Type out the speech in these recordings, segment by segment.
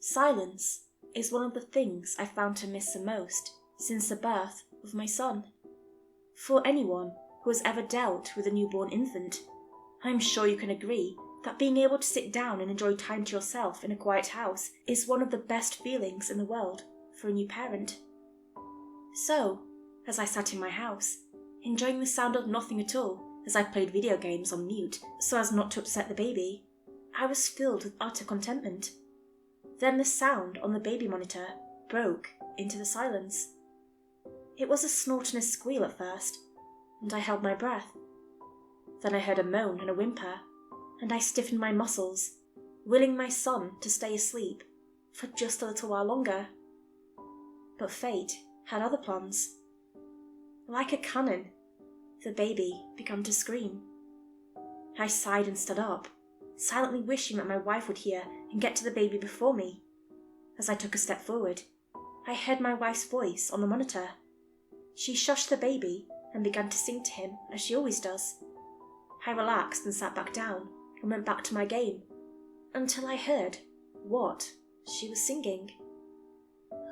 Silence is one of the things I found to miss the most since the birth of my son. For anyone who has ever dealt with a newborn infant, I am sure you can agree that being able to sit down and enjoy time to yourself in a quiet house is one of the best feelings in the world for a new parent. So, as I sat in my house, enjoying the sound of nothing at all as I played video games on mute so as not to upset the baby, I was filled with utter contentment. Then the sound on the baby monitor broke into the silence. It was a snort and a squeal at first, and I held my breath. Then I heard a moan and a whimper, and I stiffened my muscles, willing my son to stay asleep for just a little while longer. But fate had other plans. Like a cannon, the baby began to scream. I sighed and stood up, silently wishing that my wife would hear and get to the baby before me. As I took a step forward, I heard my wife's voice on the monitor. She shushed the baby and began to sing to him as she always does. I relaxed and sat back down and went back to my game, until I heard what she was singing.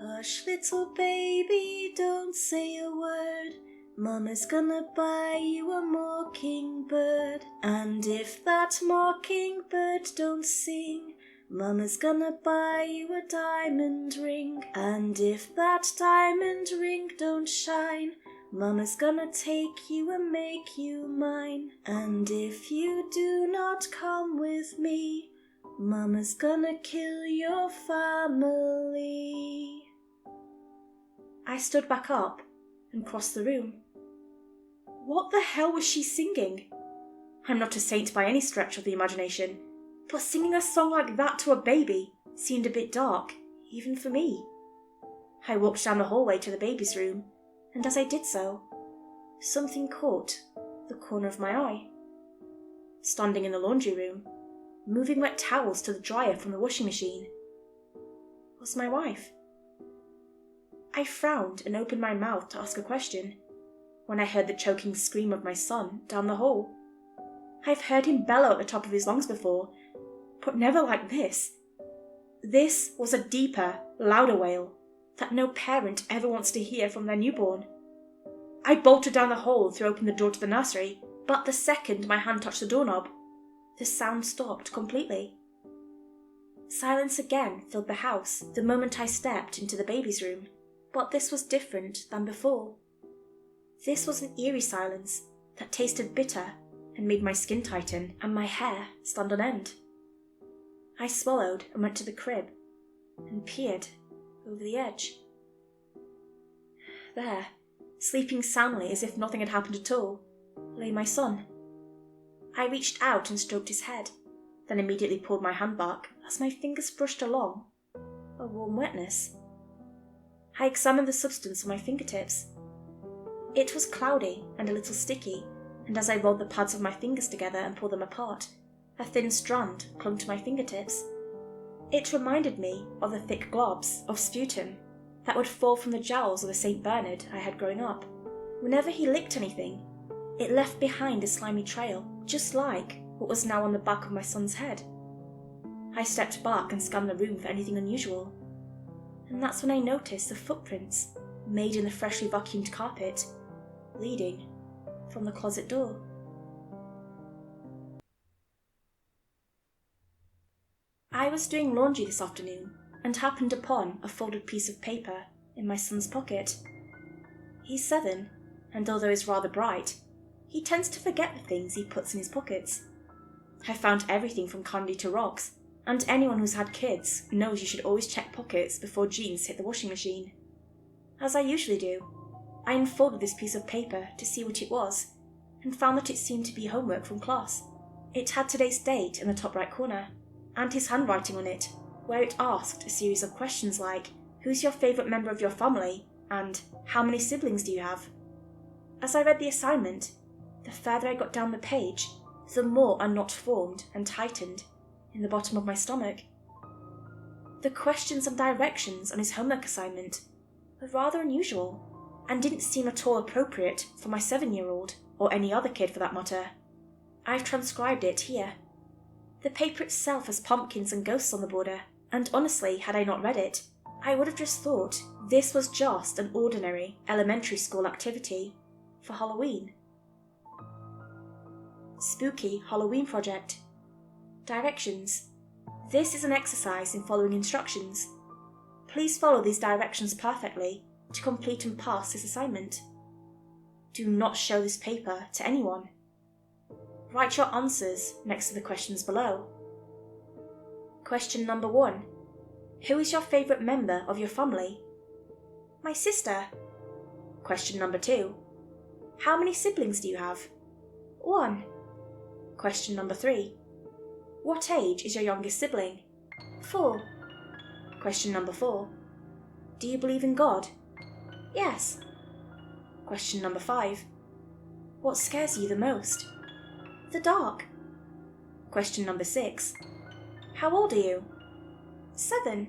Hush, little baby, don't say a word. Mama's gonna buy you a mockingbird. And if that mockingbird don't sing, Mama's gonna buy you a diamond ring. And if that diamond ring don't shine, Mama's gonna take you and make you mine. And if you do not come with me, Mama's gonna kill your family. I stood back up and crossed the room. What the hell was she singing? I'm not a saint by any stretch of the imagination, but singing a song like that to a baby seemed a bit dark, even for me. I walked down the hallway to the baby's room, and as I did so, something caught the corner of my eye. Standing in the laundry room, moving wet towels to the dryer from the washing machine, was my wife. I frowned and opened my mouth to ask a question when I heard the choking scream of my son down the hall. I've heard him bellow at the top of his lungs before, but never like this. This was a deeper, louder wail that no parent ever wants to hear from their newborn. I bolted down the hall and threw open the door to the nursery, but the second my hand touched the doorknob, the sound stopped completely. Silence again filled the house the moment I stepped into the baby's room, but this was different than before. This was an eerie silence that tasted bitter and made my skin tighten and my hair stand on end. I swallowed and went to the crib and peered over the edge. There, sleeping soundly as if nothing had happened at all, lay my son. I reached out and stroked his head, then immediately pulled my hand back as my fingers brushed along a warm wetness. I examined the substance on my fingertips. It was cloudy and a little sticky, and as I rolled the pads of my fingers together and pulled them apart, a thin strand clung to my fingertips. It reminded me of the thick globs of sputum that would fall from the jowls of a St. Bernard I had growing up. Whenever he licked anything, it left behind a slimy trail, just like what was now on the back of my son's head. I stepped back and scanned the room for anything unusual, and that's when I noticed the footprints made in the freshly vacuumed carpet, leading from the closet door. I was doing laundry this afternoon and happened upon a folded piece of paper in my son's pocket. He's 7, and although he's rather bright, he tends to forget the things he puts in his pockets. I found everything from candy to rocks, and anyone who's had kids knows you should always check pockets before jeans hit the washing machine. As I usually do, I unfolded this piece of paper to see what it was, and found that it seemed to be homework from class. It had today's date in the top right corner, and his handwriting on it, where it asked a series of questions like, who's your favourite member of your family, and how many siblings do you have? As I read the assignment, the further I got down the page, the more a knot formed and tightened in the bottom of my stomach. The questions and directions on his homework assignment were rather unusual, and didn't seem at all appropriate for my 7-year-old, or any other kid for that matter. I've transcribed it here. The paper itself has pumpkins and ghosts on the border, And honestly, had I not read it, I would have just thought this was just an ordinary elementary school activity for Halloween. Spooky Halloween Project. Directions. This is an exercise in following instructions. Please follow these directions perfectly to complete and pass this assignment. Do not show this paper to anyone. Write your answers next to the questions below. Question number 1. Who is your favourite member of your family? My sister. Question number 2. How many siblings do you have? 1. Question number 3. What age is your youngest sibling? 4. Question number 4. Do you believe in God? Yes. Question number 5. What scares you the most? The dark. Question number 6. How old are you? 7.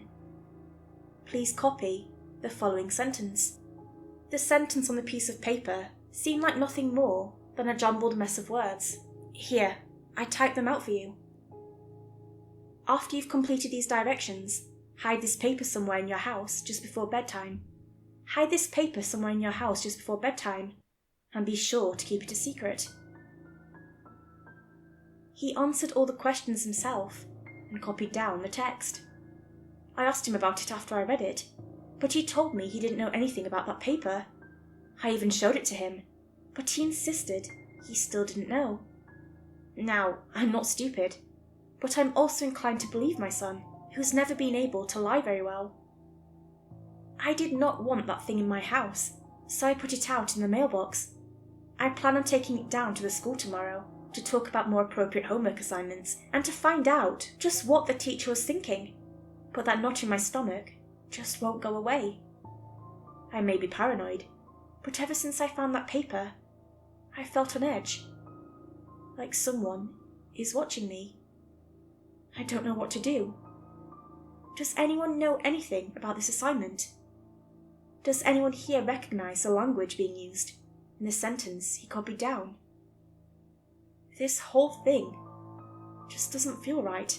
Please copy the following sentence. The sentence on the piece of paper seemed like nothing more than a jumbled mess of words. Here, I typed them out for you. After you've completed these directions, hide this paper somewhere in your house just before bedtime. Hide this paper somewhere in your house just before bedtime, and be sure to keep it a secret. He answered all the questions himself and copied down the text. I asked him about it after I read it, but he told me he didn't know anything about that paper. I even showed it to him, but he insisted he still didn't know. Now, I'm not stupid, but I'm also inclined to believe my son, who's never been able to lie very well. I did not want that thing in my house, so I put it out in the mailbox. I plan on taking it down to the school tomorrow to talk about more appropriate homework assignments and to find out just what the teacher was thinking. But that knot in my stomach just won't go away. I may be paranoid, but ever since I found that paper, I felt on edge. Like someone is watching me. I don't know what to do. Does anyone know anything about this assignment? Does anyone here recognize the language being used in the sentence he copied down? This whole thing just doesn't feel right.